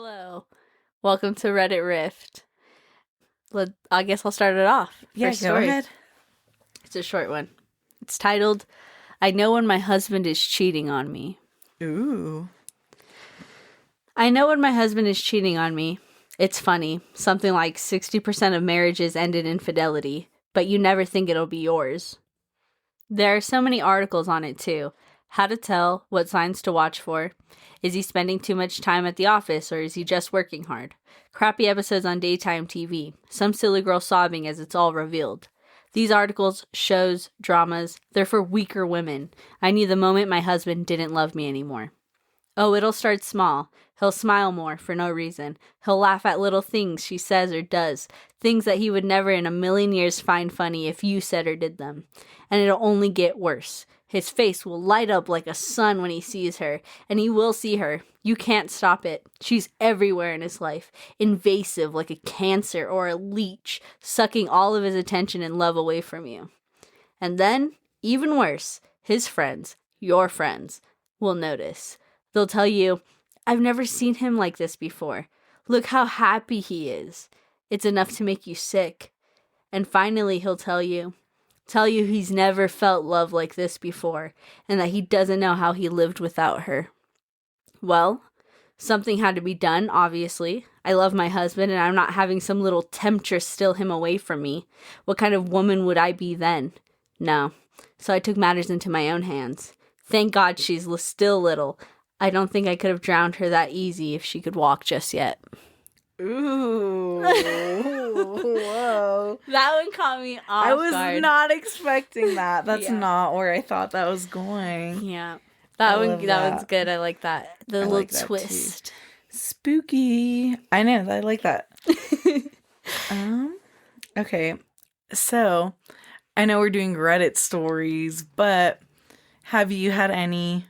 Hello. Welcome to Reddit Rift. I guess I'll start it off. Yeah, First go story. ahead. It's a short one. It's titled, I Know When My Husband Is Cheating on Me. Ooh. I know when my husband is cheating on me. It's funny. Something like 60% of marriages end in infidelity, but you never think it'll be yours. There are so many articles on it too. How to tell, what signs to watch for. Is he spending too much time at the office or is he just working hard? Crappy episodes on daytime TV. Some silly girl sobbing as it's all revealed. These articles, shows, dramas, they're for weaker women. I knew the moment my husband didn't love me anymore. Oh, it'll start small. He'll smile more for no reason. He'll laugh at little things she says or does. Things that he would never in a million years find funny if you said or did them. And it'll only get worse. His face will light up like a sun when he sees her. And he will see her. You can't stop it. She's everywhere in his life. Invasive like a cancer or a leech, sucking all of his attention and love away from you. And then, even worse, his friends, your friends, will notice. They'll tell you, I've never seen him like this before. Look how happy he is. It's enough to make you sick. And finally, he'll tell you he's never felt love like this before, and that he doesn't know how he lived without her. Well, something had to be done, obviously. I love my husband, and I'm not having some little temptress steal him away from me. What kind of woman would I be then? No. So I took matters into my own hands. Thank God she's still little. I don't think I could have drowned her that easy if she could walk just yet. Ooh. Whoa. That one caught me off I was guard. not expecting that. That's Yeah. not where I thought that was going. Yeah. I That love that. one's good. I like that. The I little like that twist. Spooky. I know. I like that. Okay. So, I know we're doing Reddit stories, but have you had any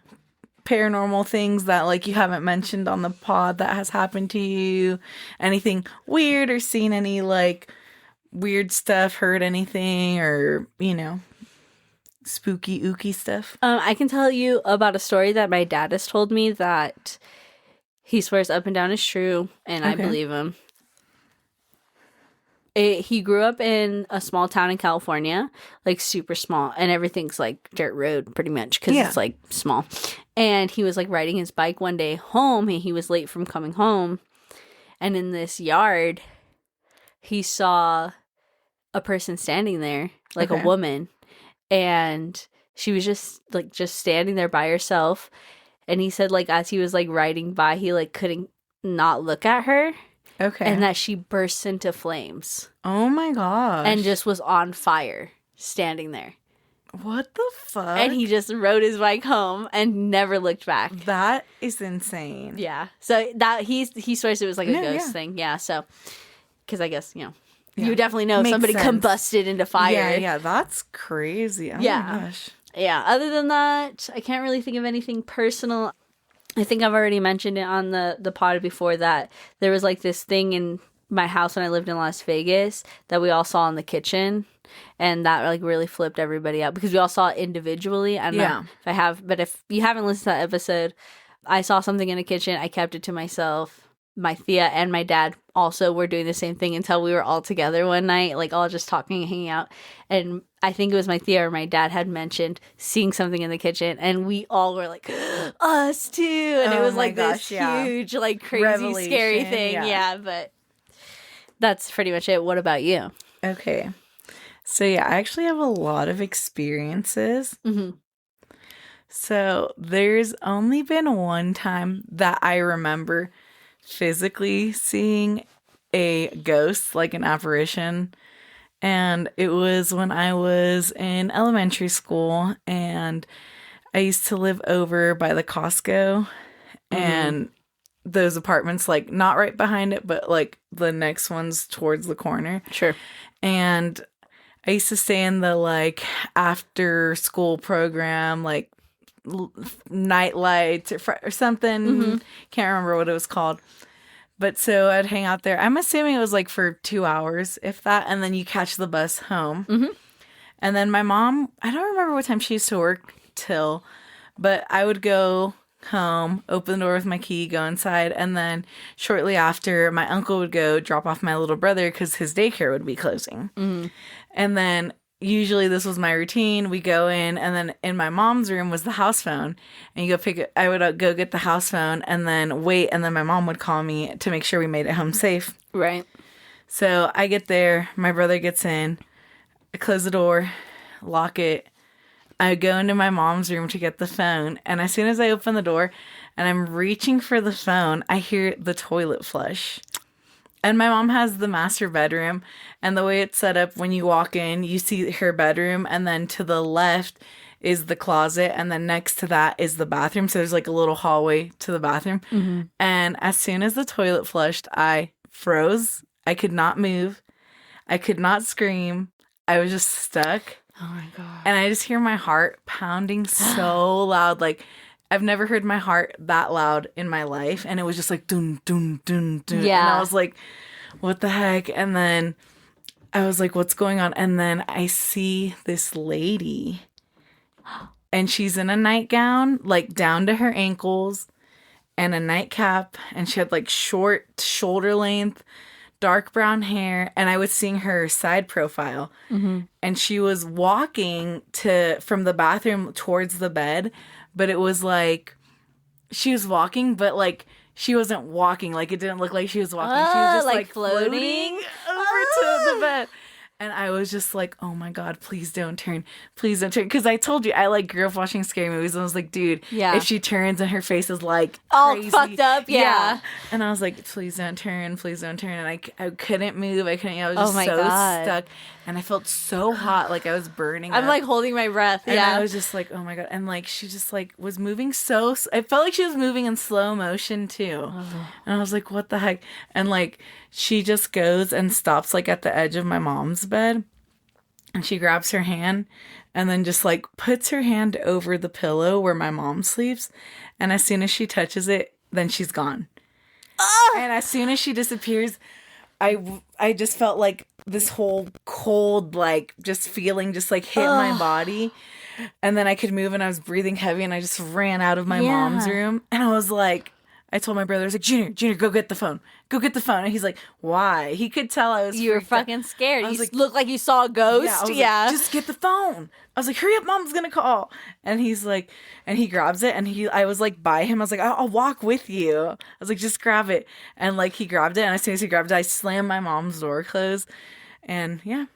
paranormal things that like you haven't mentioned on the pod that has happened to you? Anything weird or seen any like weird stuff, heard anything, or spooky ooky stuff? I can tell you about a story that my dad has told me that he swears up and down is true, and I Okay. believe him. He grew up in a small town in California, like super small, and everything's like dirt road pretty much because Yeah. it's like small. And he was like riding his bike one day home, and he was late from coming home. And in this yard, he saw a person standing there, like Okay. a woman, and she was just standing there by herself. And he said like as he was like riding by, he like couldn't not look at her. Okay. And that she burst into flames Oh my gosh. and just was on fire standing there. what the fuck? And he just rode his bike home and never looked back. That is insane. Yeah. So that he swears it was like a No, ghost yeah. thing. Yeah. So because I guess, Yeah. you definitely know if Makes somebody sense. combusted into fire. Yeah, that's crazy. Oh Yeah. my gosh. Yeah. Other than that, I can't really think of anything personal. I think I've already mentioned it on the pod before that there was like this thing in my house when I lived in Las Vegas that we all saw in the kitchen, and that like really flipped everybody out because we all saw it individually. I don't Yeah. know if I have, but if you haven't listened to that episode, I saw something in the kitchen. I kept it to myself. My Thea and my dad also were doing the same thing until we were all together one night, like all just talking and hanging out. And I think it was my Thea or my dad had mentioned seeing something in the kitchen, and we all were like, us too. And it Oh was my like gosh, this yeah. huge, like crazy, scary Revelation, thing. yeah. Yeah, but that's pretty much it. What about you? Okay. So yeah, I actually have a lot of experiences. Mm-hmm. So there's only been one time that I remember physically seeing a ghost, like an apparition. And it was when I was in elementary school, and I used to live over by the Costco, and those apartments, like not right behind it, but like the next ones towards the corner. Sure. And I used to stay in the like after school program, like night lights or something. Mhm. Can't remember what it was called. But so I'd hang out there. I'm assuming it was like for 2 hours, if that. And then you catch the bus home. Mhm. And then my mom, I don't remember what time she used to work till, but I would go home, open the door with my key, go inside, and then shortly after, my uncle would go drop off my little brother because his daycare would be closing. And then usually this was my routine. We go in, and then in my mom's room was the house phone, and you go pick it. I would go get the house phone and then wait, and then my mom would call me to make sure we made it home safe. Right. So I get there, my brother gets in, I close the door, lock it. I go into my mom's room to get the phone, and as soon as I open the door and I'm reaching for the phone, I hear the toilet flush. And my mom has the master bedroom, and the way it's set up, when you walk in, you see her bedroom, and then to the left is the closet, and then next to that is the bathroom. So there's like a little hallway to the bathroom. And as soon as the toilet flushed, I froze. I could not move. I could not scream. I was just stuck. Oh my God. And I just hear my heart pounding so loud. Like, I've never heard my heart that loud in my life. And it was just like, dun, dun, dun, dun. Yeah. And I was like, what the heck? And then I was like, what's going on? And then I see this lady. And she's in a nightgown, like down to her ankles, and a nightcap. And she had like short, shoulder length, dark brown hair, and I was seeing her side profile. And she was walking from the bathroom towards the bed, but it was like she was walking, but like she wasn't walking. Like, it didn't look like she was walking. She was just like floating over to the bed. And I was just like, oh my God, please don't turn. Please don't turn. Because I told you, I like grew up watching scary movies. And I was like, dude, if she turns and her face is like all crazy, fucked up, yeah. And I was like, please don't turn. Please don't turn. And I couldn't move. I was just so God. stuck. And I felt so hot. Like I was burning I'm up. like holding my breath. And Yeah. I was just like, oh my God. And like, she just like was moving I felt like she was moving in slow motion too. And I was like, what the heck? And like, she just goes and stops like at the edge of my mom's bed. And she grabs her hand and then just like puts her hand over the pillow where my mom sleeps. And as soon as she touches it, then she's gone. And as soon as she disappears, I just felt like this whole cold, like just feeling just like hit my body. And then I could move and I was breathing heavy and I just ran out of my mom's room. And I was like, I told my brother, I was like, Junior, go get the phone. Go get the phone. And he's like, why? He could tell I was You were freaked out. fucking scared. I was You like, looked like you saw a ghost. Yeah, I was Yeah. like, just get the phone. I was like, hurry up, mom's gonna call. And he's like, and he grabs it, and I was like by him. I was like, I'll walk with you. I was like, just grab it. And like he grabbed it, and as soon as he grabbed it, I slammed my mom's door closed. And yeah.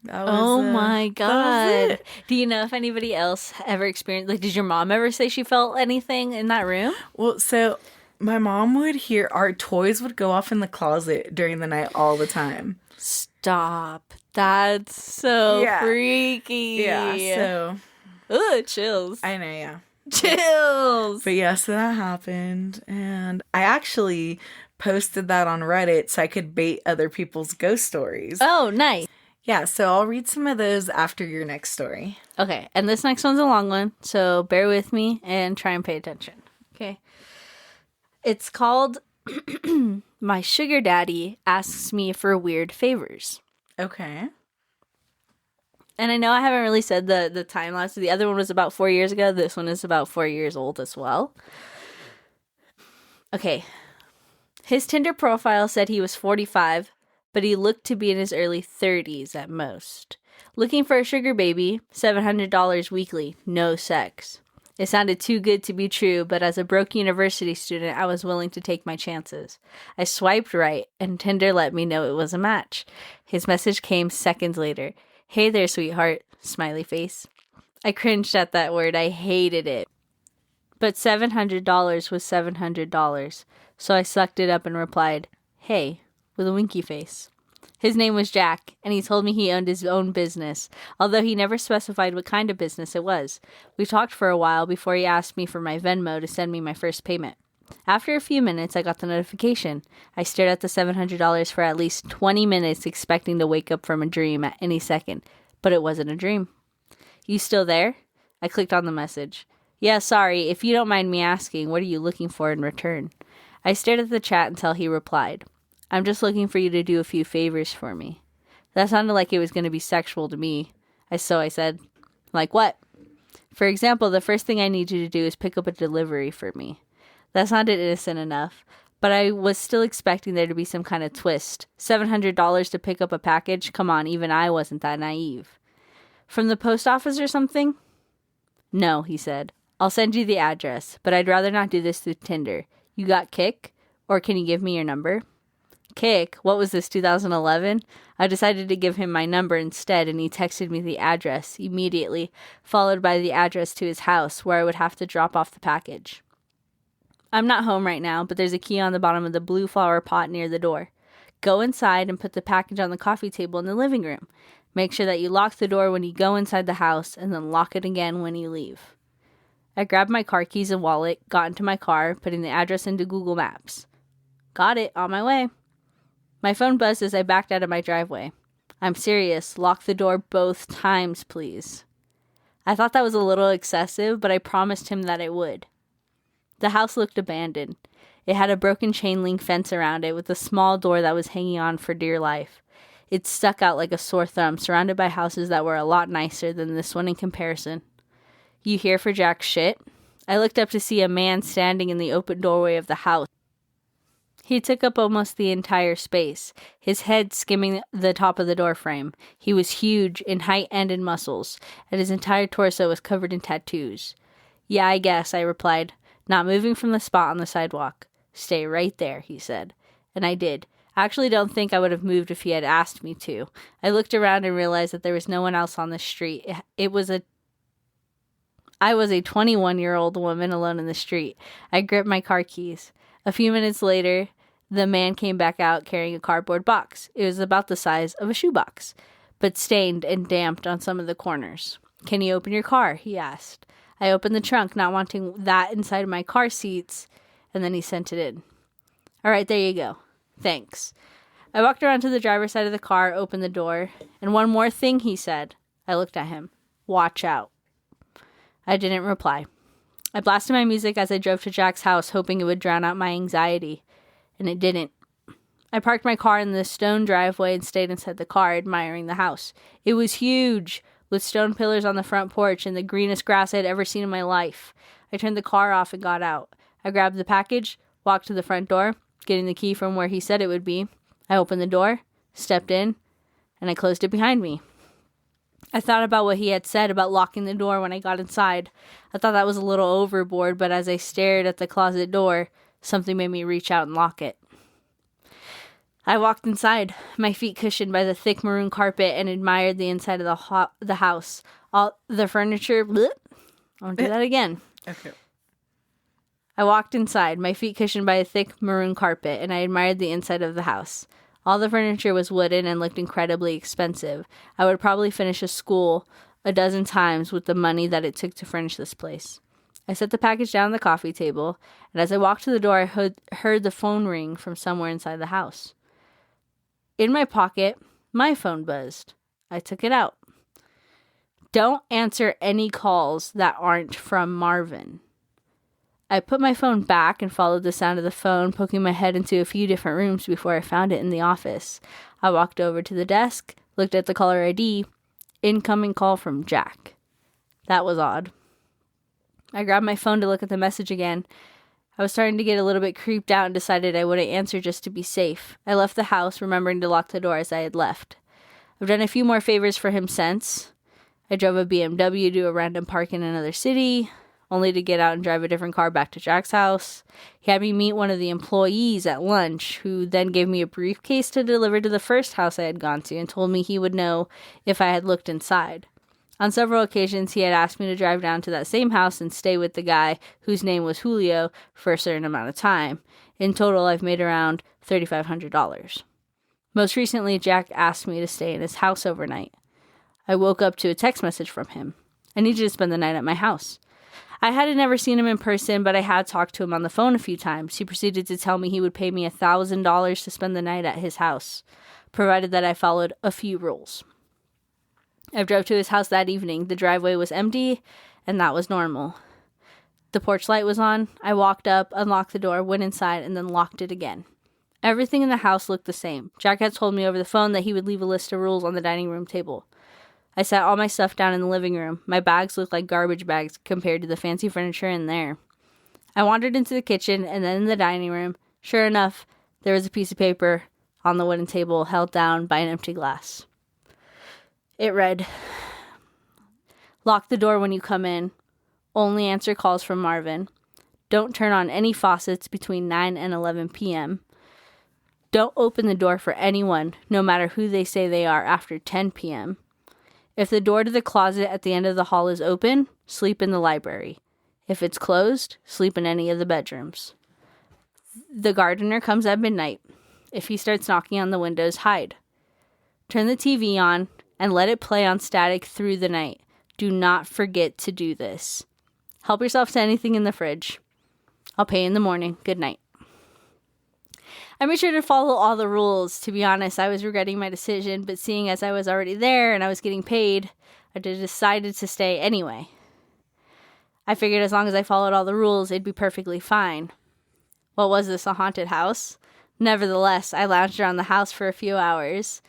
That was, Oh my that God. was it. Do you know if anybody else ever experienced, like, did your mom ever say she felt anything in that room? Well, so my mom would hear our toys would go off in the closet during the night all the time. Stop. That's so Yeah. freaky. Yeah, so Ugh, chills. I know, yeah. Chills. But yeah, so that happened. And I actually posted that on Reddit so I could bait other people's ghost stories. Oh, nice. Yeah, so I'll read some of those after your next story. Okay, and this next one's a long one, so bear with me and try and pay attention. Okay. It's called My Sugar Daddy Asks Me for Weird Favors. Okay. And I know I haven't really said the time lapse. The other one was about 4 years ago. This one is about 4 years old as well. Okay. His Tinder profile said he was 45, but he looked to be in his early 30s at most. Looking for a sugar baby, $700 weekly, no sex. It sounded too good to be true, but as a broke university student, I was willing to take my chances. I swiped right, and Tinder let me know it was a match. His message came seconds later. Hey there, sweetheart, smiley face. I cringed at that word. I hated it. But $700 was $700, so I sucked it up and replied, hey, with a winky face. His name was Jack, and he told me he owned his own business, although he never specified what kind of business it was. We talked for a while before he asked me for my Venmo to send me my first payment. After a few minutes, I got the notification. I stared at the $700 for at least 20 minutes, expecting to wake up from a dream at any second, but it wasn't a dream. You still there? I clicked on the message. Yeah, sorry, if you don't mind me asking, what are you looking for in return? I stared at the chat until he replied. I'm just looking for you to do a few favors for me. That sounded like it was going to be sexual to me. So I said, like what? For example, the first thing I need you to do is pick up a delivery for me. That sounded innocent enough, but I was still expecting there to be some kind of twist. $700 to pick up a package? Come on, even I wasn't that naive. From the post office or something? No, he said. I'll send you the address, but I'd rather not do this through Tinder. You got Kik? Or can you give me your number? Kik? What was this, 2011? I decided to give him my number instead, and he texted me the address immediately, followed by the address to his house, where I would have to drop off the package. I'm not home right now, but there's a key on the bottom of the blue flower pot near the door. Go inside and put the package on the coffee table in the living room. Make sure that you lock the door when you go inside the house, and then lock it again when you leave. I grabbed my car keys and wallet, got into my car, putting the address into Google Maps. Got it, on my way. My phone buzzed as I backed out of my driveway. I'm serious, lock the door both times, please. I thought that was a little excessive, but I promised him that it would. The house looked abandoned. It had a broken chain link fence around it with a small door that was hanging on for dear life. It stuck out like a sore thumb, surrounded by houses that were a lot nicer than this one in comparison. You here for jack shit? I looked up to see a man standing in the open doorway of the house. He took up almost the entire space, his head skimming the top of the doorframe. He was huge in height and in muscles, and his entire torso was covered in tattoos. Yeah, I guess, I replied, not moving from the spot on the sidewalk. Stay right there, he said. And I did. I actually don't think I would have moved if he had asked me to. I looked around and realized that there was no one else on the street. I was a 21-year-old woman alone in the street. I gripped my car keys. A few minutes later, the man came back out carrying a cardboard box. It was about the size of a shoebox, but stained and damped on some of the corners. Can you open your car? He asked. I opened the trunk, not wanting that inside my car seats, and then he sent it in. All right, there you go. Thanks. I walked around to the driver's side of the car, opened the door, and one more thing, he said. I looked at him. Watch out. I didn't reply. I blasted my music as I drove to Jack's house, hoping it would drown out my anxiety, and it didn't. I parked my car in the stone driveway and stayed inside the car, admiring the house. It was huge, with stone pillars on the front porch and the greenest grass I'd ever seen in my life. I turned the car off and got out. I grabbed the package, walked to the front door, getting the key from where he said it would be. I opened the door, stepped in, and I closed it behind me. I thought about what he had said about locking the door when I got inside. I thought that was a little overboard, but as I stared at the closet door, something made me reach out and lock it. I walked inside, my feet cushioned by the thick maroon carpet, and admired the inside of the house. All the furniture... Bleh, I'll do that again. Okay. I walked inside, my feet cushioned by a thick maroon carpet, and I admired the inside of the house. All the furniture was wooden and looked incredibly expensive. I would probably finish a school a dozen times with the money that it took to furnish this place. I set the package down on the coffee table, and as I walked to the door, I heard the phone ring from somewhere inside the house. In my pocket, my phone buzzed. I took it out. Don't answer any calls that aren't from Marvin. I put my phone back and followed the sound of the phone, poking my head into a few different rooms before I found it in the office. I walked over to the desk, looked at the caller ID. Incoming call from Jack. That was odd. I grabbed my phone to look at the message again. I was starting to get a little bit creeped out and decided I wouldn't answer just to be safe. I left the house, remembering to lock the door as I had left. I've done a few more favors for him since. I drove a BMW to a random park in another city, only to get out and drive a different car back to Jack's house. He had me meet one of the employees at lunch, who then gave me a briefcase to deliver to the first house I had gone to and told me he would know if I had looked inside. On several occasions, he had asked me to drive down to that same house and stay with the guy, whose name was Julio, for a certain amount of time. In total, I've made around $3,500. Most recently, Jack asked me to stay in his house overnight. I woke up to a text message from him. I need you to spend the night at my house. I hadn't never seen him in person, but I had talked to him on the phone a few times. He proceeded to tell me he would pay me $1,000 to spend the night at his house, provided that I followed a few rules. I drove to his house that evening. The driveway was empty, and that was normal. The porch light was on. I walked up, unlocked the door, went inside, and then locked it again. Everything in the house looked the same. Jack had told me over the phone that he would leave a list of rules on the dining room table. I set all my stuff down in the living room. My bags looked like garbage bags compared to the fancy furniture in there. I wandered into the kitchen and then in the dining room. Sure enough, there was a piece of paper on the wooden table held down by an empty glass. It read, "Lock the door when you come in. Only answer calls from Marvin. Don't turn on any faucets between 9 and 11 p.m. Don't open the door for anyone, no matter who they say they are, after 10 p.m. If the door to the closet at the end of the hall is open, sleep in the library. If it's closed, sleep in any of the bedrooms. The gardener comes at midnight. If he starts knocking on the windows, hide. Turn the TV on and let it play on static through the night. Do not forget to do this. Help yourself to anything in the fridge. I'll pay you in the morning. Good night." I made sure to follow all the rules. To be honest, I was regretting my decision, but seeing as I was already there and I was getting paid, I decided to stay anyway. I figured as long as I followed all the rules, it'd be perfectly fine. What was this, a haunted house? Nevertheless, I lounged around the house for a few hours.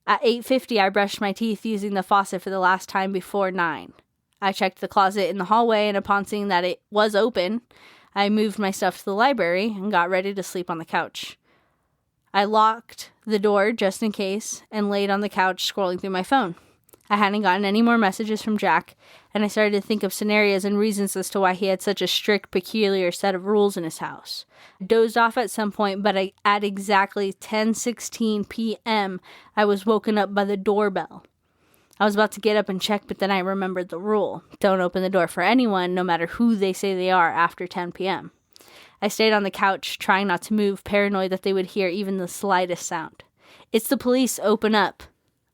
At 8:50, I brushed my teeth using the faucet for the last time before 9. I checked the closet in the hallway, and upon seeing that it was open, I moved my stuff to the library and got ready to sleep on the couch. I locked the door just in case and laid on the couch scrolling through my phone. I hadn't gotten any more messages from Jack, and I started to think of scenarios and reasons as to why he had such a strict, peculiar set of rules in his house. I dozed off at some point, but at exactly 10:16 p.m., I was woken up by the doorbell. I was about to get up and check, but then I remembered the rule. Don't open the door for anyone, no matter who they say they are, after 10 p.m. I stayed on the couch, trying not to move, paranoid that they would hear even the slightest sound. "It's the police, open up."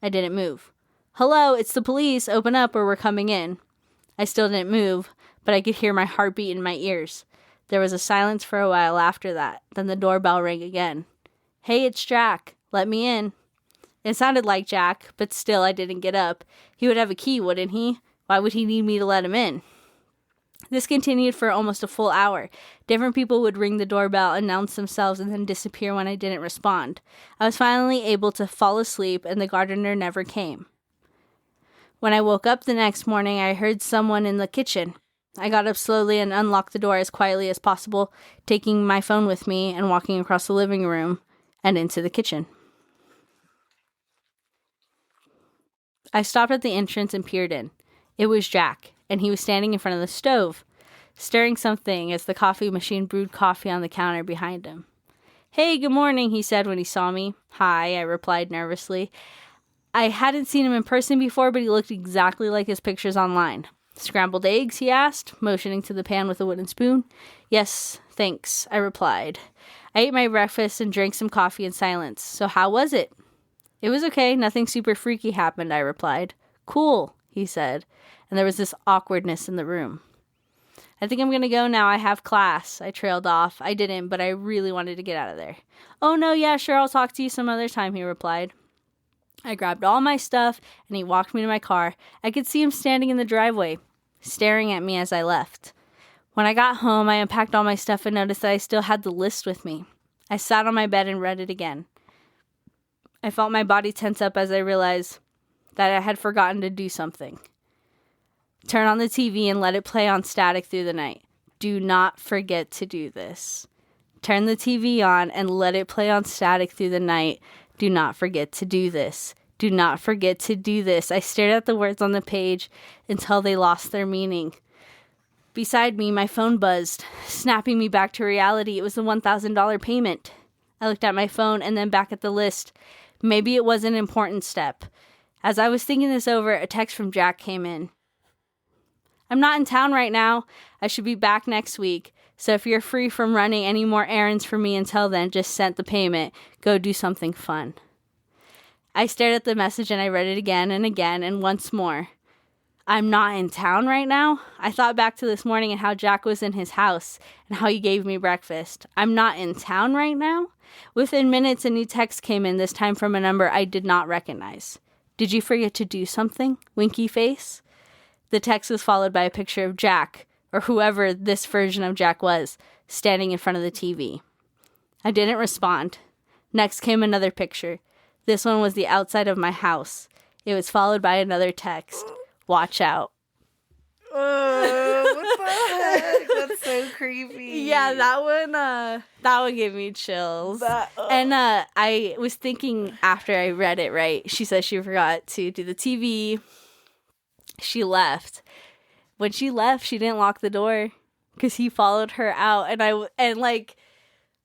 I didn't move. "Hello, it's the police, open up or we're coming in." I still didn't move, but I could hear my heartbeat in my ears. There was a silence for a while after that. Then the doorbell rang again. "Hey, it's Jack. Let me in." It sounded like Jack, but still I didn't get up. He would have a key, wouldn't he? Why would he need me to let him in? This continued for almost a full hour. Different people would ring the doorbell, announce themselves, and then disappear when I didn't respond. I was finally able to fall asleep, and the gardener never came. When I woke up the next morning, I heard someone in the kitchen. I got up slowly and unlocked the door as quietly as possible, taking my phone with me and walking across the living room and into the kitchen. I stopped at the entrance and peered in. It was Jack, and he was standing in front of the stove, stirring something as the coffee machine brewed coffee on the counter behind him. "Hey, good morning," he said when he saw me. "Hi," I replied nervously. I hadn't seen him in person before, but he looked exactly like his pictures online. "Scrambled eggs?" he asked, motioning to the pan with a wooden spoon. "Yes, thanks," I replied. I ate my breakfast and drank some coffee in silence. "So how was it?" "It was okay. Nothing super freaky happened," I replied. "Cool," he said, and there was this awkwardness in the room. "I think I'm going to go now. I have class." I trailed off. I didn't, but I really wanted to get out of there. "Oh, no, yeah, sure, I'll talk to you some other time," he replied. I grabbed all my stuff, and he walked me to my car. I could see him standing in the driveway, staring at me as I left. When I got home, I unpacked all my stuff and noticed that I still had the list with me. I sat on my bed and read it again. I felt my body tense up as I realized that I had forgotten to do something. Turn on the TV and let it play on static through the night. Do not forget to do this. Turn the TV on and let it play on static through the night. Do not forget to do this. Do not forget to do this. I stared at the words on the page until they lost their meaning. Beside me, my phone buzzed, snapping me back to reality. It was the $1,000 payment. I looked at my phone and then back at the list. Maybe it was an important step. As I was thinking this over, a text from Jack came in. "I'm not in town right now. I should be back next week. So if you're free from running any more errands for me until then, just send the payment. Go do something fun." I stared at the message and I read it again and once more. "I'm not in town right now?" I thought back to this morning and how Jack was in his house and how he gave me breakfast. "I'm not in town right now?" Within minutes, a new text came in, this time from a number I did not recognize. "Did you forget to do something? Winky face?" The text was followed by a picture of Jack, or whoever this version of Jack was, standing in front of the TV. I didn't respond. Next came another picture. This one was the outside of my house. It was followed by another text. Watch out. Oh, what the heck? That's so creepy. Yeah, that one gave me chills. And I was thinking after I read it, right? She said she forgot to do the TV. She left. When she left, she didn't lock the door because he followed her out. And like,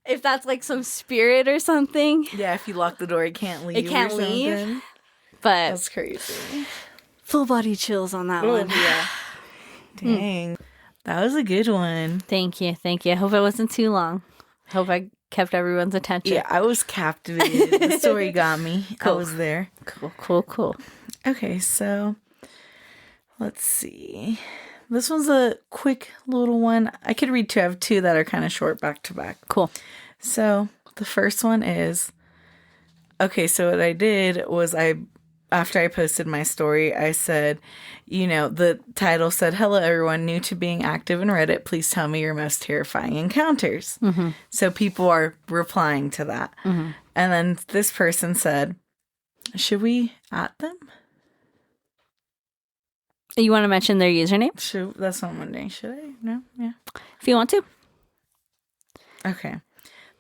if that's like some spirit or something. Yeah, if you lock the door, it can't leave. It can't or leave. something. But That's crazy. full body chills on that one. Yeah. Dang. That was a good one. Thank you. I hope it wasn't too long. Hope I kept everyone's attention. Yeah, I was captivated. The story got me. Cool. I was there. Cool. Okay, so let's see. This one's a quick little one. I could read two. I have two that are kind of short back to back. Cool. So the first one is, okay, so what I did was after I posted my story, I said, the title said, "Hello, everyone new to being active in Reddit. Please tell me your most terrifying encounters." Mm-hmm. So people are replying to that. Mm-hmm. And then this person said, "Should we at them?" You want to mention their username? That's what I'm wondering. Should I? No? Yeah. If you want to. Okay.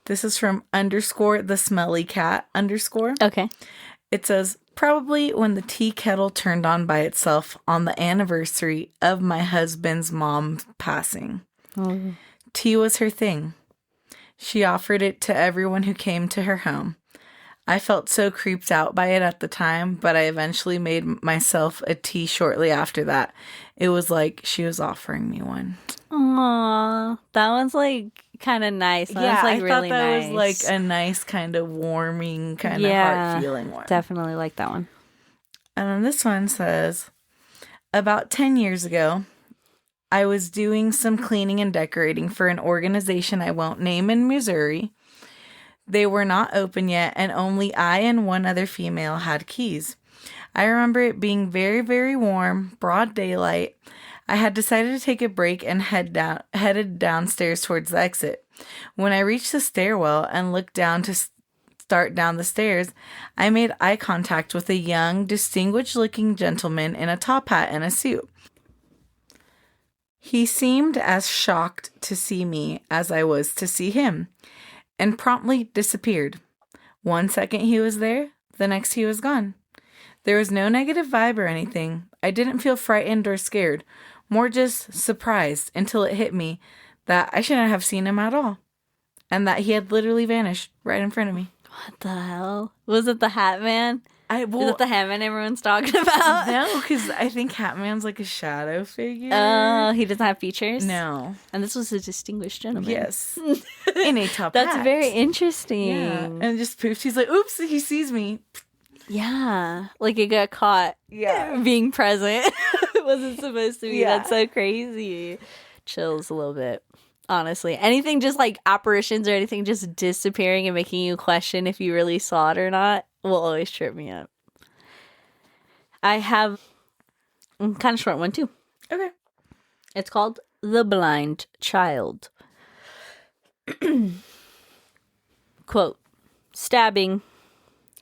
This is from _the_smelly_cat_. Okay. It says, "Probably when the tea kettle turned on by itself on the anniversary of my husband's mom's passing. Oh. Tea was her thing. She offered it to everyone who came to her home. I felt so creeped out by it at the time, but I eventually made myself a tea shortly after that. It was like she was offering me one." Aww. That one's like kind of nice. That one's, like, I really thought that nice. was like a nice kind of warming, kind of heart-feeling one. Definitely like that one. And then this one says, "About 10 years ago, I was doing some cleaning and decorating for an organization I won't name in Missouri. They were not open yet, and only I and one other female had keys. I remember it being very, very warm, broad daylight. I had decided to take a break and headed downstairs towards the exit. When I reached the stairwell and looked down to start down the stairs, I made eye contact with a young, distinguished-looking gentleman in a top hat and a suit. He seemed as shocked to see me as I was to see him, and promptly disappeared. 1 second he was there, the next he was gone. There was no negative vibe or anything. I didn't feel frightened or scared, more just surprised until it hit me that I shouldn't have seen him at all, and that he had literally vanished right in front of me." What the hell? Was it the Hat Man? Is it the Hat Man everyone's talking about? No, because I think Hatman's like a shadow figure. Oh, he doesn't have features? No. And this was a distinguished gentleman. Yes. In a top hat. That's very interesting. Yeah. And just poofed. He's like, "Oops, he sees me." Yeah. Like it got caught being present. It wasn't supposed to be. Yeah. That's so crazy. Chills a little bit. Honestly. Anything just like apparitions or anything just disappearing and making you question if you really saw it or not will always trip me up. I have a kind of short one too. Okay. It's called The Blind Child. Quote, "Stabbing.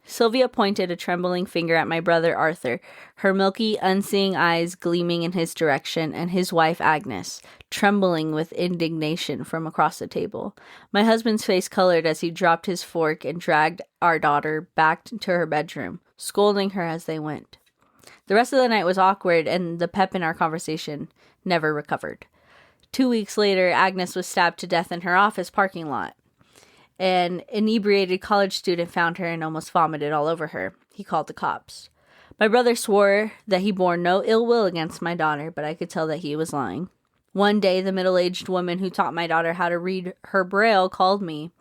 Sylvia pointed a trembling finger at my brother Arthur, her milky, unseeing eyes gleaming in his direction, and his wife Agnes, trembling with indignation from across the table. My husband's face colored as he dropped his fork and dragged our daughter back to her bedroom, scolding her as they went. The rest of the night was awkward, and the pep in our conversation never recovered. 2 weeks later, Agnes was stabbed to death in her office parking lot. An inebriated college student found her and almost vomited all over her. He called the cops. My brother swore that he bore no ill will against my daughter, but I could tell that he was lying. One day, the middle-aged woman who taught my daughter how to read her braille called me.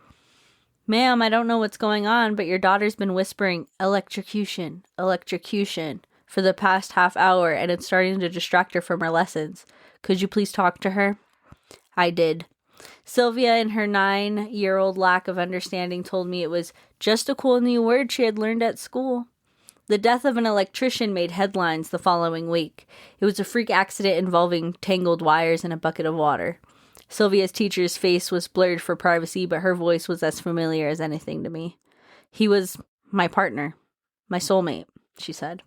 'Ma'am, I don't know what's going on, but your daughter's been whispering electrocution, electrocution for the past half hour, and it's starting to distract her from her lessons. Could you please talk to her?' I did. Sylvia, in her 9-year-old lack of understanding, told me it was just a cool new word she had learned at school. The death of an electrician made headlines the following week. It was a freak accident involving tangled wires in a bucket of water. Sylvia's teacher's face was blurred for privacy, but her voice was as familiar as anything to me. 'He was my partner, my soulmate,' she said.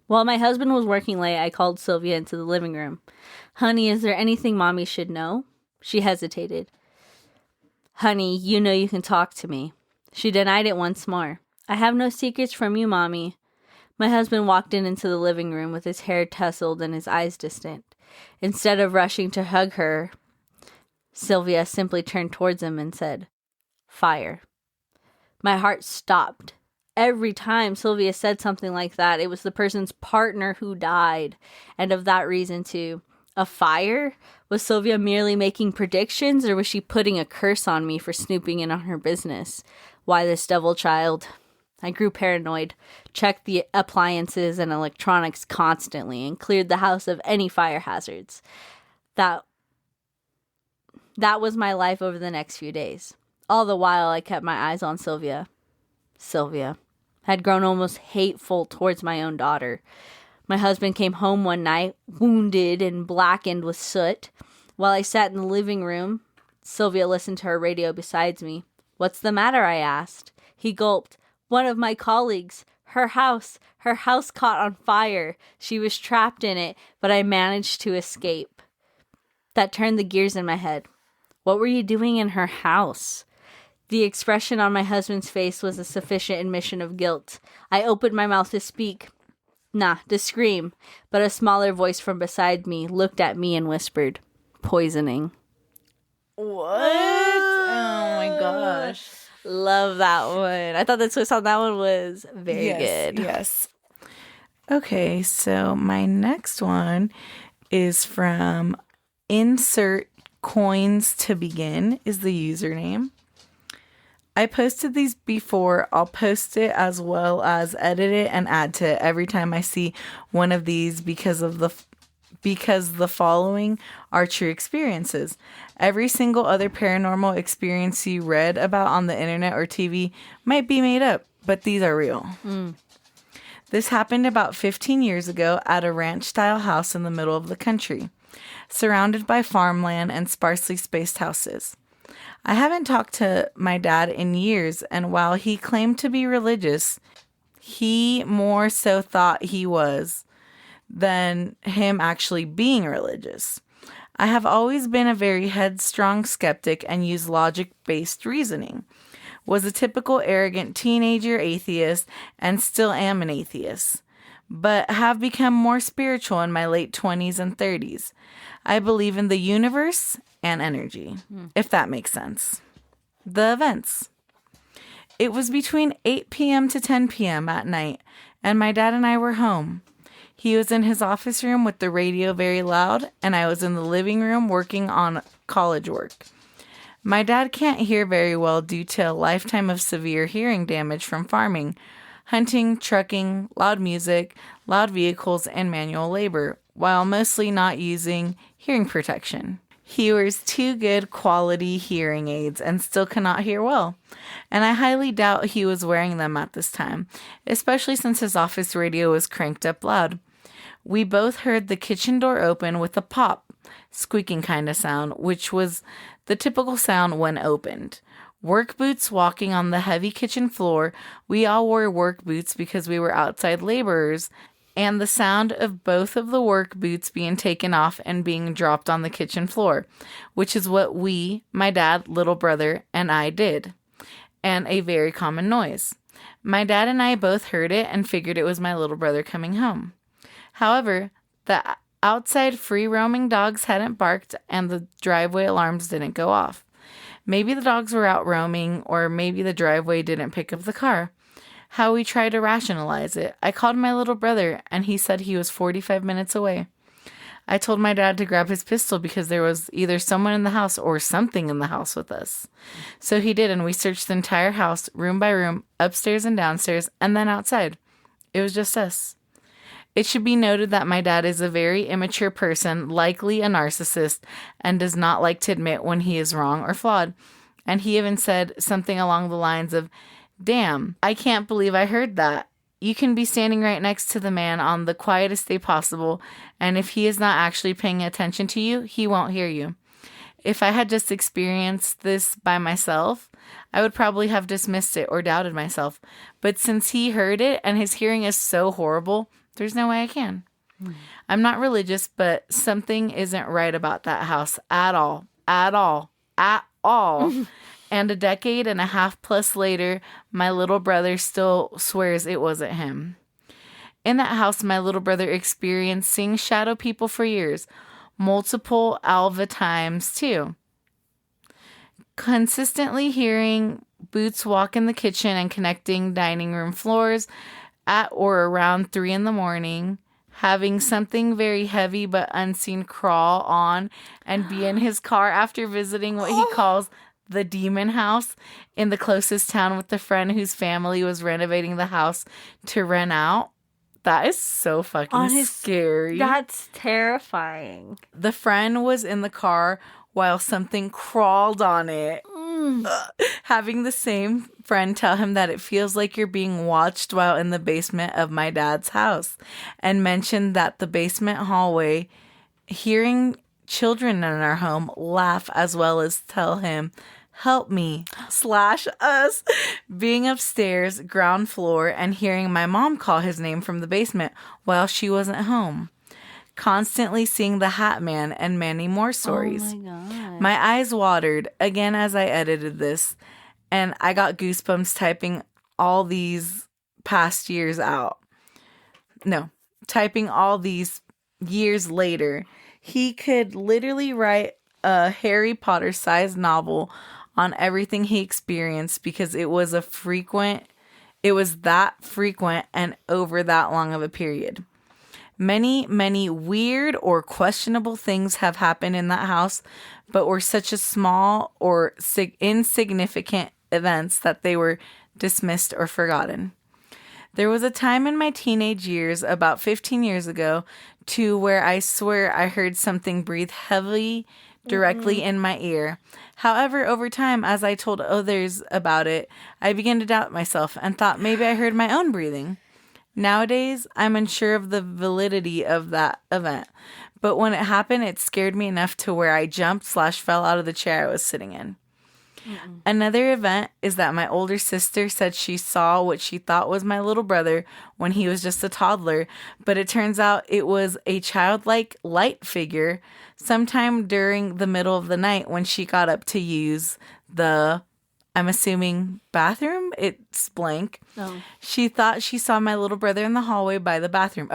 While my husband was working late, I called Sylvia into the living room. Honey, is there anything Mommy should know? She hesitated. Honey, you know you can talk to me. She denied it once more. I have no secrets from you, Mommy. My husband walked into the living room with his hair tousled and his eyes distant. Instead of rushing to hug her, Sylvia simply turned towards him and said, "Fire." My heart stopped. Every time Sylvia said something like that, it was the person's partner who died. And of that reason, too. A fire? Was Sylvia merely making predictions, or was she putting a curse on me for snooping in on her business? Why this devil child? I grew paranoid, checked the appliances and electronics constantly, and cleared the house of any fire hazards. That was my life over the next few days. All the while, I kept my eyes on Sylvia. Sylvia had grown almost hateful towards my own daughter. My husband came home one night, wounded and blackened with soot. While I sat in the living room, Sylvia listened to her radio beside me. "What's the matter?" I asked. He gulped. "One of my colleagues. Her house caught on fire. She was trapped in it, but I managed to escape." That turned the gears in my head. What were you doing in her house? The expression on my husband's face was a sufficient admission of guilt. I opened my mouth to speak. To scream. But a smaller voice from beside me looked at me and whispered, "Poisoning." What? Oh my gosh. Love that one. I thought the twist on that one was very good. Yes. Okay, so my next one is from Insert Coins to Begin is the username. I posted these before. I'll post it as well as edit it and add to it every time I see one of these because the following are true experiences. Every single other paranormal experience you read about on the internet or TV might be made up, but these are real. This happened about 15 years ago at a ranch-style house in the middle of the country, surrounded by farmland and sparsely spaced houses. I haven't talked to my dad in years, and while he claimed to be religious, he more so thought he was than him actually being religious. I have always been a very headstrong skeptic and use logic-based reasoning. Was a typical arrogant teenager atheist and still am an atheist, but have become more spiritual in my late 20s and 30s. I believe in the universe and energy, if that makes sense. The events. It was between 8 p.m. to 10 p.m. at night, and my dad and I were home. He was in his office room with the radio very loud, and I was in the living room working on college work. My dad can't hear very well due to a lifetime of severe hearing damage from farming, hunting, trucking, loud music, loud vehicles, and manual labor, while mostly not using hearing protection. He wears 2 good quality hearing aids and still cannot hear well, and I highly doubt he was wearing them at this time, especially since his office radio was cranked up loud. We both heard the kitchen door open with a pop, squeaking kind of sound, which was the typical sound when opened. Work boots walking on the heavy kitchen floor. We all wore work boots because we were outside laborers, and the sound of both of the work boots being taken off and being dropped on the kitchen floor, which is what we, my dad, little brother, and I did, and a very common noise. My dad and I both heard it and figured it was my little brother coming home. However, the outside free-roaming dogs hadn't barked and the driveway alarms didn't go off. Maybe the dogs were out roaming, or maybe the driveway didn't pick up the car. How we tried to rationalize it. I called my little brother, and he said he was 45 minutes away. I told my dad to grab his pistol because there was either someone in the house or something in the house with us. So he did, and we searched the entire house, room by room, upstairs and downstairs, and then outside. It was just us. It should be noted that my dad is a very immature person, likely a narcissist, and does not like to admit when he is wrong or flawed. And he even said something along the lines of, "Damn, I can't believe I heard that. You can be standing right next to the man on the quietest day possible, and if he is not actually paying attention to you, he won't hear you. If I had just experienced this by myself, I would probably have dismissed it or doubted myself. But since he heard it and his hearing is so horrible, There's no way I can. I'm not religious, but something isn't right about that house at all. At all. At all. And a decade and a half plus later, my little brother still swears it wasn't him. In that house, my little brother experienced seeing shadow people for years. Multiple alva times, too. Consistently hearing boots walk in the kitchen and connecting dining room floors at or around 3 a.m. Having something very heavy but unseen crawl on and be in his car after visiting what he calls the demon house in the closest town with the friend whose family was renovating the house to rent out. That is so fucking scary. That's terrifying. The friend was in the car while something crawled on it. Having the same friend tell him that it feels like you're being watched while in the basement of my dad's house, and mentioned that the basement hallway, hearing children in our home laugh as well as tell him, help me / us, being upstairs, ground floor, and hearing my mom call his name from the basement while she wasn't home. Constantly seeing the Hat Man and many more stories. Oh my God. My eyes watered again as I edited this, and I got goosebumps typing all these past years out. No, typing all these years later. He could literally write a Harry Potter sized novel on everything he experienced because it was that frequent and over that long of a period. Many, many weird or questionable things have happened in that house, but were such a small or insignificant events that they were dismissed or forgotten. There was a time in my teenage years, about 15 years ago, where I swear I heard something breathe heavily directly in my ear. However, over time, as I told others about it, I began to doubt myself and thought maybe I heard my own breathing. Nowadays, I'm unsure of the validity of that event, but when it happened, it scared me enough to where I jumped / fell out of the chair I was sitting in. Another event is that my older sister said she saw what she thought was my little brother when he was just a toddler, but it turns out it was a childlike light figure sometime during the middle of the night when she got up to use the, I'm assuming, bathroom. It's blank. Oh. She thought she saw my little brother in the hallway by the bathroom.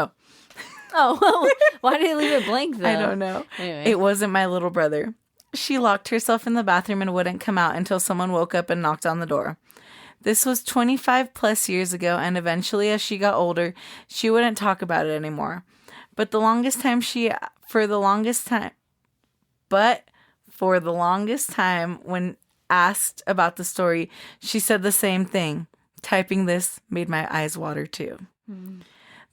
Oh, why did he leave it blank though? I don't know. Anyway. It wasn't my little brother. She locked herself in the bathroom and wouldn't come out until someone woke up and knocked on the door. This was 25 plus years ago, and eventually as she got older, she wouldn't talk about it anymore. But for the longest time, when asked about the story, she said the same thing. Typing this made my eyes water too.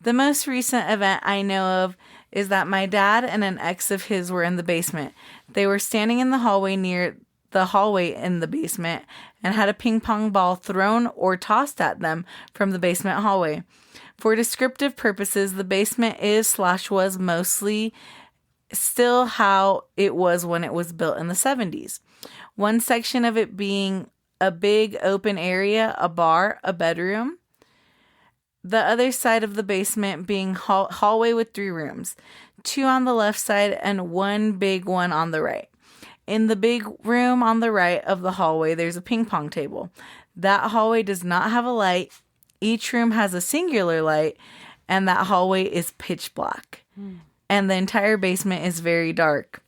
The most recent event I know of is that my dad and an ex of his were in the basement. They were standing in the hallway near the hallway in the basement and had a ping pong ball thrown or tossed at them from the basement hallway. For descriptive purposes, the basement is / was mostly still how it was when it was built in the 70s. One section of it being a big open area, a bar, a bedroom. The other side of the basement being hallway with 3 rooms, 2 on the left side and 1 big one on the right. In the big room on the right of the hallway, there's a ping pong table. That hallway does not have a light. Each room has a singular light, and that hallway is pitch black. And the entire basement is very dark.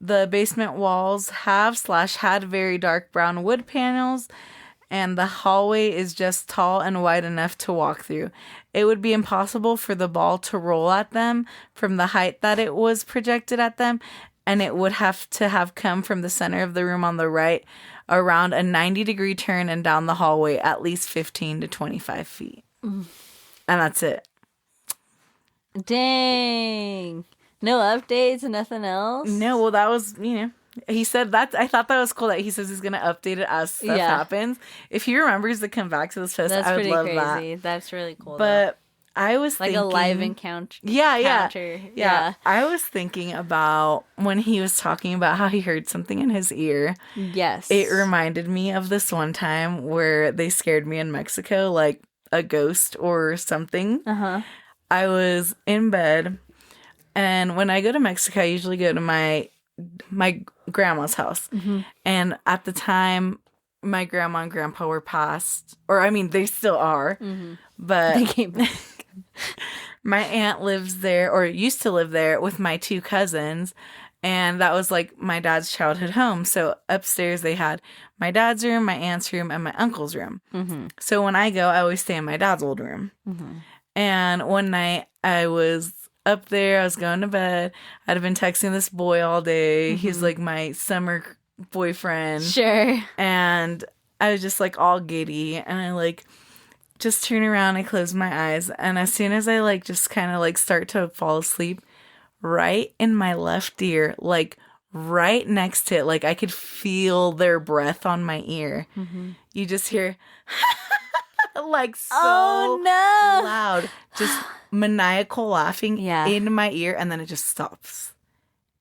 The basement walls have / had very dark brown wood panels, and the hallway is just tall and wide enough to walk through. It would be impossible for the ball to roll at them from the height that it was projected at them, and it would have to have come from the center of the room on the right, around a 90-degree turn and down the hallway at least 15 to 25 feet. And that's it. Dang. No updates and nothing else? No, well, that was, he said that. I thought that was cool that he says he's going to update it as stuff happens. If he remembers to come back to this post, I would love crazy. that. That's really cool. But I was like thinking, a live encounter. Yeah. I was thinking about when he was talking about how he heard something in his ear. Yes. It reminded me of this one time where they scared me in Mexico, like a ghost or something. I was in bed, and when I go to Mexico, I usually go to my grandma's house. And at the time, my grandma and grandpa were passed, or I mean, they still are, but They came back. my aunt lives there, or used to live there, with my two cousins. And that was like my dad's childhood home. So upstairs they had my dad's room, my aunt's room, and my uncle's room. So when I go, I always stay in my dad's old room. And one night I was up there, I was going to bed. I'd been texting this boy all day. He's like my summer boyfriend. Sure. And I was just like all giddy. And I like just turn around, I close my eyes. And as soon as I like just kind of like start to fall asleep, right in my left ear, like right next to it, like I could feel their breath on my ear. You just hear like so loud, just maniacal laughing in my ear, and then it just stops.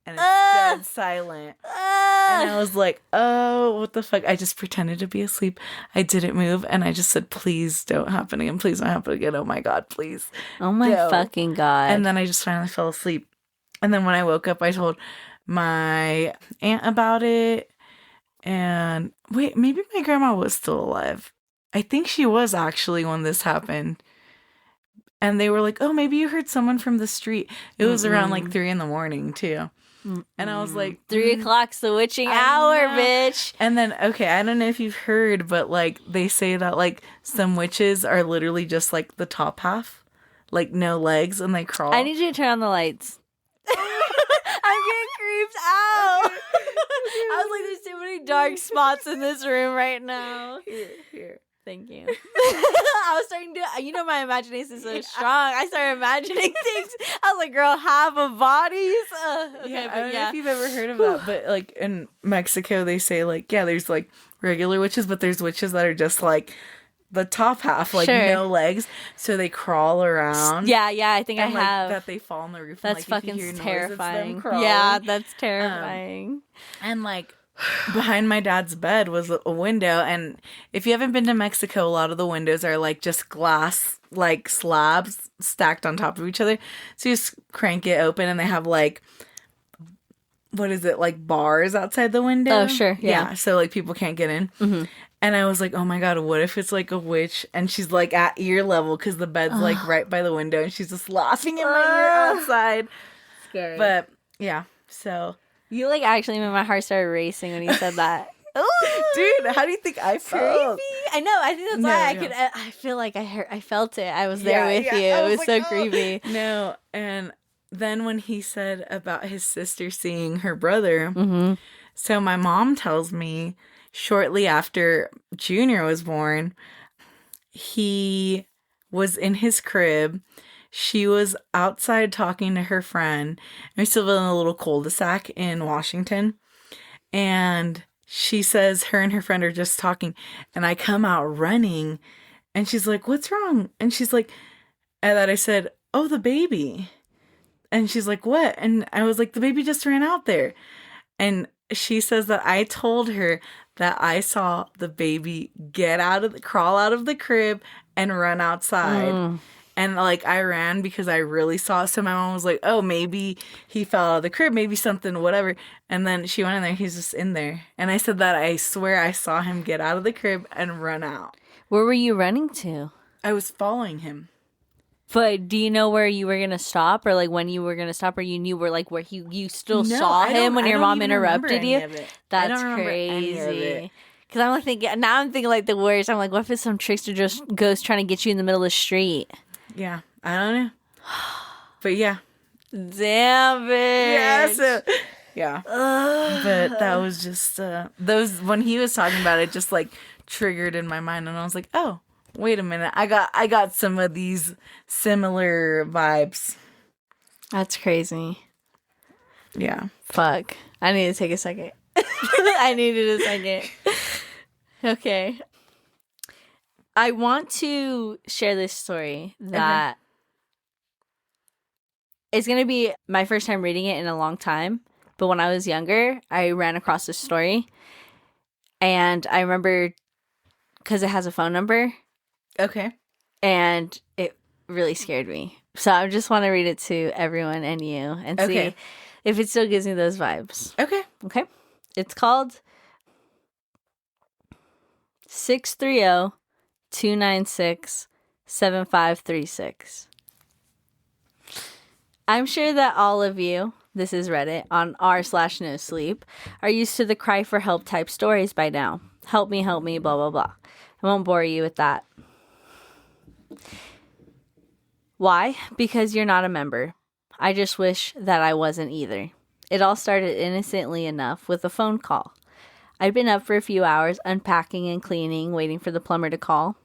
And it's dead silent. And I was like, oh, what the fuck? I just pretended to be asleep. I didn't move. And I just said, please don't happen again. Please don't happen again. Oh my God, please. Oh my fucking God. And then I just finally fell asleep. And then when I woke up, I told my aunt about it. And wait, maybe my grandma was still alive. I think she was actually when this happened. And they were like, oh, maybe you heard someone from the street. It was around like 3 a.m. too. And I was like, 3 o'clock's the witching hour, bitch. And then, okay, I don't know if you've heard, but like they say that like some witches are literally just like the top half, like no legs, and they crawl. I need you to turn on the lights. I'm getting creeped out. I was like, there's too many dark spots in this room right now. Here. Thank you. I was starting to, my imagination is so strong. I started imagining things. I was like, girl, half of bodies. Okay, I don't know if you've ever heard of that, but like in Mexico, they say like, yeah, there's like regular witches, but there's witches that are just like the top half, like no legs, so they crawl around. Yeah, I think and, I have. That they fall on the roof. That's and, like, fucking if you hear terrifying. Noise, yeah, that's terrifying. And like behind my dad's bed was a window, and if you haven't been to Mexico, a lot of the windows are like just glass, like slabs stacked on top of each other. So you just crank it open, and they have like, what is it, like bars outside the window? Oh, sure, yeah. So like people can't get in. And I was like, oh my God, what if it's like a witch and she's like at ear level because the bed's like right by the window and she's just laughing in my ear outside. Scary. But yeah, so. You like actually made my heart start racing when you said that. Dude, how do you think I felt? Creepy. I know. I think that's why I could. I feel like I felt it. I was there with you. It was like, so creepy. No, and then when he said about his sister seeing her brother, so my mom tells me shortly after Junior was born, he was in his crib. She was outside talking to her friend. We still live in a little cul-de-sac in Washington. And she says her and her friend are just talking. And I come out running. And she's like, what's wrong? And she's like, and then I said, oh, the baby. And she's like, what? And I was like, the baby just ran out there. And she says that I told her that I saw the baby crawl out of the crib and run outside. And like I ran because I really saw it. So my mom was like, oh, maybe he fell out of the crib, maybe something, whatever. And then she went in there, he's just in there. And I said that I swear I saw him get out of the crib and run out. Where were you running to? I was following him. But do you know where you were gonna stop, or like when you were gonna stop, or you knew where like where you still saw him when your mom interrupted you? That's crazy. Because I'm like thinking now, I'm thinking like the worst. I'm like, what if it's some trickster just ghost trying to get you in the middle of the street? Yeah, I don't know. But yeah, damn it. Yeah. So yeah, but that was just those when he was talking about it, just like triggered in my mind, and I was like, oh. Wait a minute. I got some of these similar vibes. That's crazy. Yeah. Fuck. I need to take a second. I needed a second. Okay. I want to share this story that it's going to be my first time reading it in a long time. But when I was younger, I ran across this story. And I remember because it has a phone number. Okay. And it really scared me So I just want to read it to everyone and you and see if it still gives me those vibes. Okay. Okay. It's called 630-296-7536. I'm sure that all of you, this is Reddit, on r/no sleep, are used to the cry for help type stories by now. Help me, blah, blah, blah. I won't bore you with that. Why? Because you're not a member. I just wish that I wasn't either. It all started innocently enough with a phone call. I'd been up for a few hours, unpacking and cleaning, waiting for the plumber to call.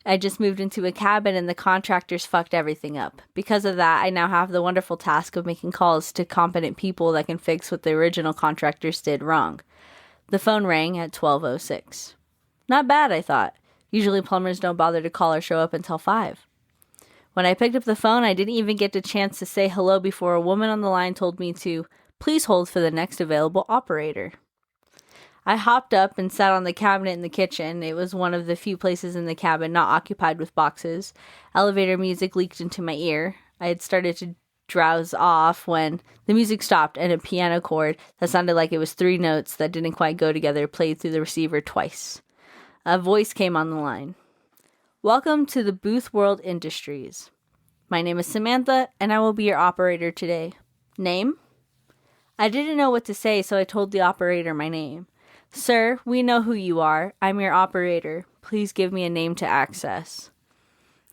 I just moved into a cabin and the contractors fucked everything up. Because of that, I now have the wonderful task of making calls to competent people that can fix what the original contractors did wrong. The phone rang at 12:06. Not bad, I thought. Usually plumbers don't bother to call or show up until 5. When I picked up the phone, I didn't even get a chance to say hello before a woman on the line told me to please hold for the next available operator. I hopped up and sat on the cabinet in the kitchen. It was one of the few places in the cabin not occupied with boxes. Elevator music leaked into my ear. I had started to drowse off when the music stopped and a piano chord that sounded like it was 3 notes that didn't quite go together played through the receiver twice. A voice came on the line. Welcome to the Booth World Industries. My name is Samantha, and I will be your operator today. Name? I didn't know what to say, so I told the operator my name. Sir, we know who you are. I'm your operator. Please give me a name to access.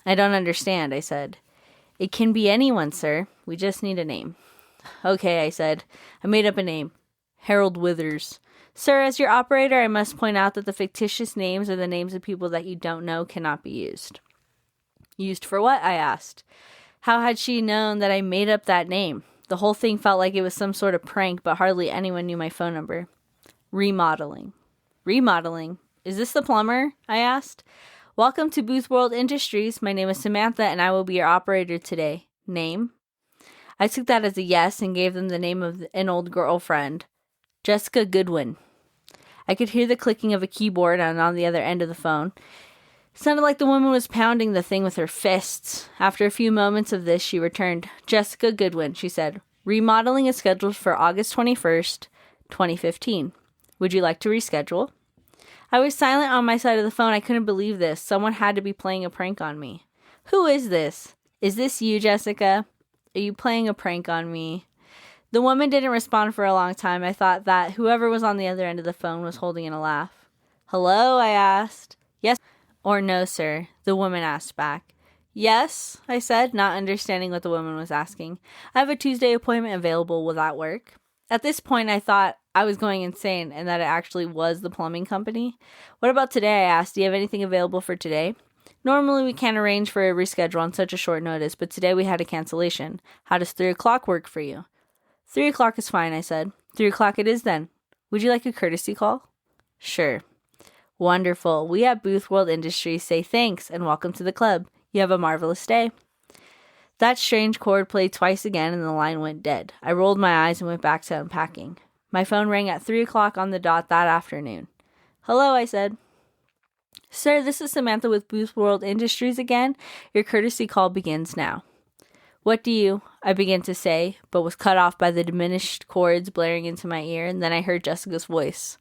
I don't understand, I said. It can be anyone, sir. We just need a name. Okay, I said. I made up a name. Harold Withers. Sir, as your operator, I must point out that the fictitious names or the names of people that you don't know cannot be used. Used for what? I asked. How had she known that I made up that name? The whole thing felt like it was some sort of prank, but hardly anyone knew my phone number. Remodeling. Remodeling? Is this the plumber? I asked. Welcome to Booth World Industries. My name is Samantha, and I will be your operator today. Name? I took that as a yes and gave them the name of an old girlfriend. Jessica Goodwin. I could hear the clicking of a keyboard on the other end of the phone. It sounded like the woman was pounding the thing with her fists. After a few moments of this, she returned. Jessica Goodwin, she said. Remodeling is scheduled for August 21st, 2015. Would you like to reschedule? I was silent on my side of the phone. I couldn't believe this. Someone had to be playing a prank on me. Who is this? Is this you, Jessica? Are you playing a prank on me? The woman didn't respond for a long time. I thought that whoever was on the other end of the phone was holding in a laugh. Hello, I asked. Yes or no, sir, the woman asked back. Yes, I said, not understanding what the woman was asking. I have a Tuesday appointment available. Will that work? At this point, I thought I was going insane and that it actually was the plumbing company. What about today? I asked. Do you have anything available for today? Normally, we can't arrange for a reschedule on such a short notice, but today we had a cancellation. How does 3 o'clock work for you? 3 o'clock is fine, I said. 3 o'clock it is then. Would you like a courtesy call? Sure. Wonderful. We at Booth World Industries say thanks and welcome to the club. You have a marvelous day. That strange chord played twice again and the line went dead. I rolled my eyes and went back to unpacking. My phone rang at 3 o'clock on the dot that afternoon. Hello, I said. Sir, this is Samantha with Booth World Industries again. Your courtesy call begins now. What do you, I began to say, but was cut off by the diminished chords blaring into my ear, and then I heard Jessica's voice.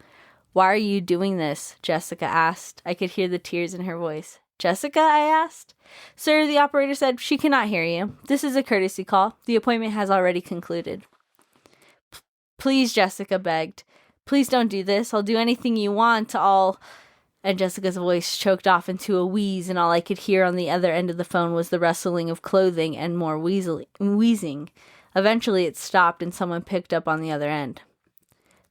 Why are you doing this? Jessica asked. I could hear the tears in her voice. Jessica, I asked. Sir, the operator said, she cannot hear you. This is a courtesy call. The appointment has already concluded. Please, Jessica begged. Please don't do this. I'll do anything you want. And Jessica's voice choked off into a wheeze, and all I could hear on the other end of the phone was the rustling of clothing and more wheezing. Eventually it stopped and someone picked up on the other end.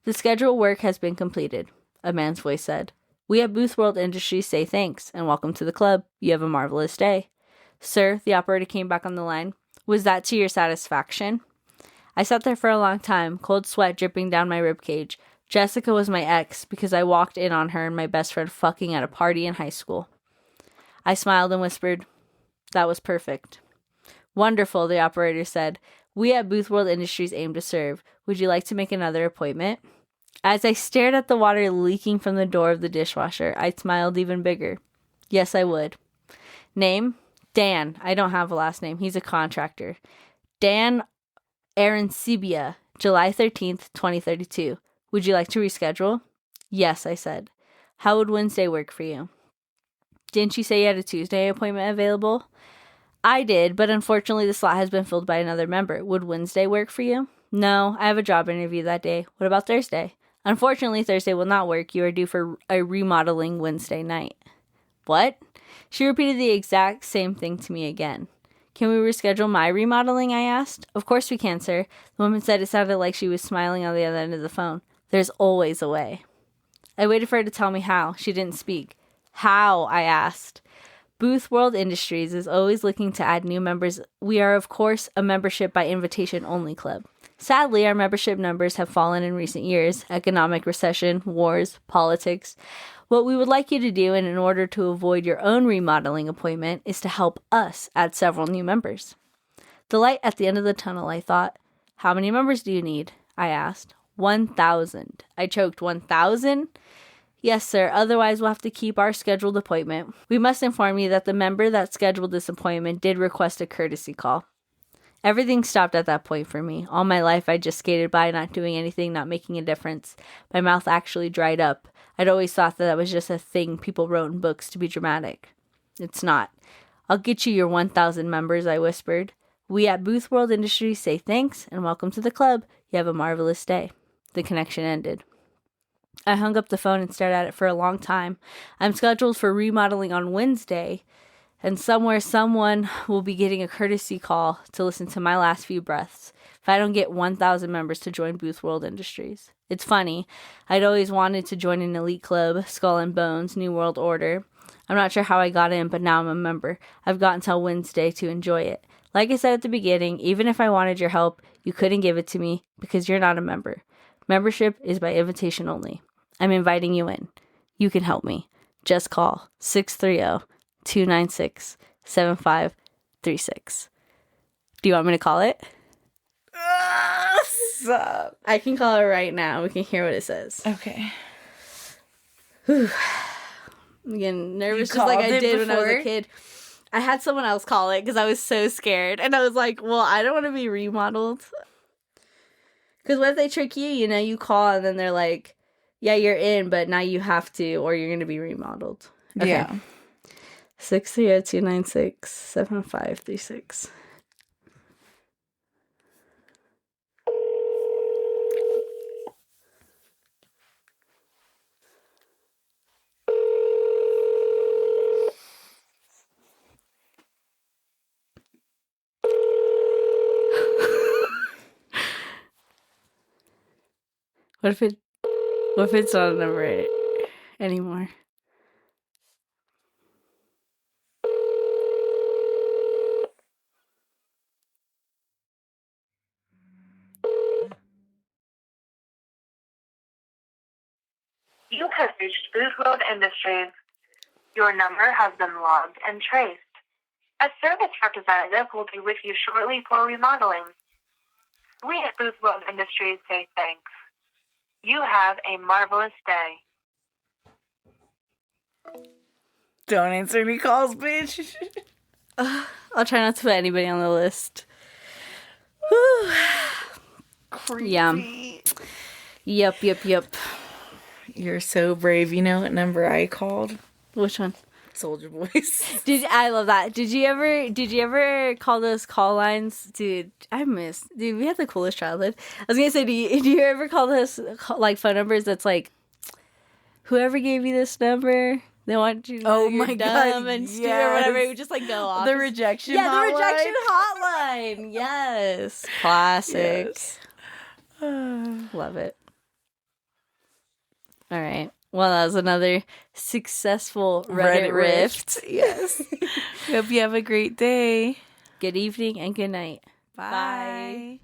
The scheduled work has been completed, a man's voice said. We at Booth World Industries say thanks and welcome to the club. You have a marvelous day. Sir, the operator came back on the line. Was that to your satisfaction? I sat there for a long time, cold sweat dripping down my ribcage. Jessica was my ex because I walked in on her and my best friend fucking at a party in high school. I smiled and whispered, that was perfect. Wonderful, the operator said. We at Booth World Industries aim to serve. Would you like to make another appointment? As I stared at the water leaking from the door of the dishwasher, I smiled even bigger. Yes, I would. Name? Dan. I don't have a last name. He's a contractor. Dan Arancibia, July 13th, 2032. Would you like to reschedule? Yes, I said. How would Wednesday work for you? Didn't you say you had a Tuesday appointment available? I did, but unfortunately the slot has been filled by another member. Would Wednesday work for you? No, I have a job interview that day. What about Thursday? Unfortunately, Thursday will not work. You are due for a remodeling Wednesday night. What? She repeated the exact same thing to me again. Can we reschedule my remodeling? I asked. Of course we can, sir. The woman said it sounded like she was smiling on the other end of the phone. There's always a way. I waited for her to tell me how. She didn't speak. How? I asked. Booth World Industries is always looking to add new members. We are, of course, a membership by invitation only club. Sadly, our membership numbers have fallen in recent years. Economic recession, wars, politics. What we would like you to do, and in order to avoid your own remodeling appointment, is to help us add several new members. The light at the end of the tunnel, I thought. How many members do you need? I asked. 1,000. I choked. 1,000? Yes, sir. Otherwise, we'll have to keep our scheduled appointment. We must inform you that the member that scheduled this appointment did request a courtesy call. Everything stopped at that point for me. All my life, I just skated by, not doing anything, not making a difference. My mouth actually dried up. I'd always thought that was just a thing people wrote in books to be dramatic. It's not. I'll get you your 1,000 members, I whispered. We at Booth World Industries say thanks and welcome to the club. You have a marvelous day. The connection ended. I hung up the phone and stared at it for a long time. I'm scheduled for remodeling on Wednesday, and somewhere someone will be getting a courtesy call to listen to my last few breaths if I don't get 1,000 members to join Booth World Industries. It's funny. I'd always wanted to join an elite club, Skull and Bones, New World Order. I'm not sure how I got in, but now I'm a member. I've got until Wednesday to enjoy it. Like I said at the beginning, even if I wanted your help, you couldn't give it to me because you're not a member. Membership is by invitation only. I'm inviting you in. You can help me. Just call 630-296-7536. Do you want me to call it? Stop. I can call it right now. We can hear what it says. Okay. Whew. I'm getting nervous You just like called I it did when I was a before? kid. I had someone else call it because I was so scared. And I was like, well, I don't want to be remodeled. Because what if they trick you? You know, you call and then they're like, yeah, you're in, but now you have to, or you're going to be remodeled. Okay. Yeah. 630-296-7536. What if it's not a number anymore? You have reached Booth World Industries. Your number has been logged and traced. A service representative will be with you shortly for remodeling. We at Booth World Industries say thanks. You have a marvelous day. Don't answer any calls, bitch. I'll try not to put anybody on the list. Whew. Creepy. Yeah. Yep. You're so brave. You know what number I called? Which one? Soldier Boys. I love that. Did you ever call those call lines? Dude, we had the coolest childhood. I was gonna say, do you ever call those like phone numbers that's like, whoever gave you this number, they want you to know you're dumb and stupid or whatever, it would just like go off. The rejection hotline. hotline. The rejection hotline. Yes. Classic. Yes. Love it. All right. Well, that was another successful Reddit rift. Yes. Hope you have a great day. Good evening and good night. Bye.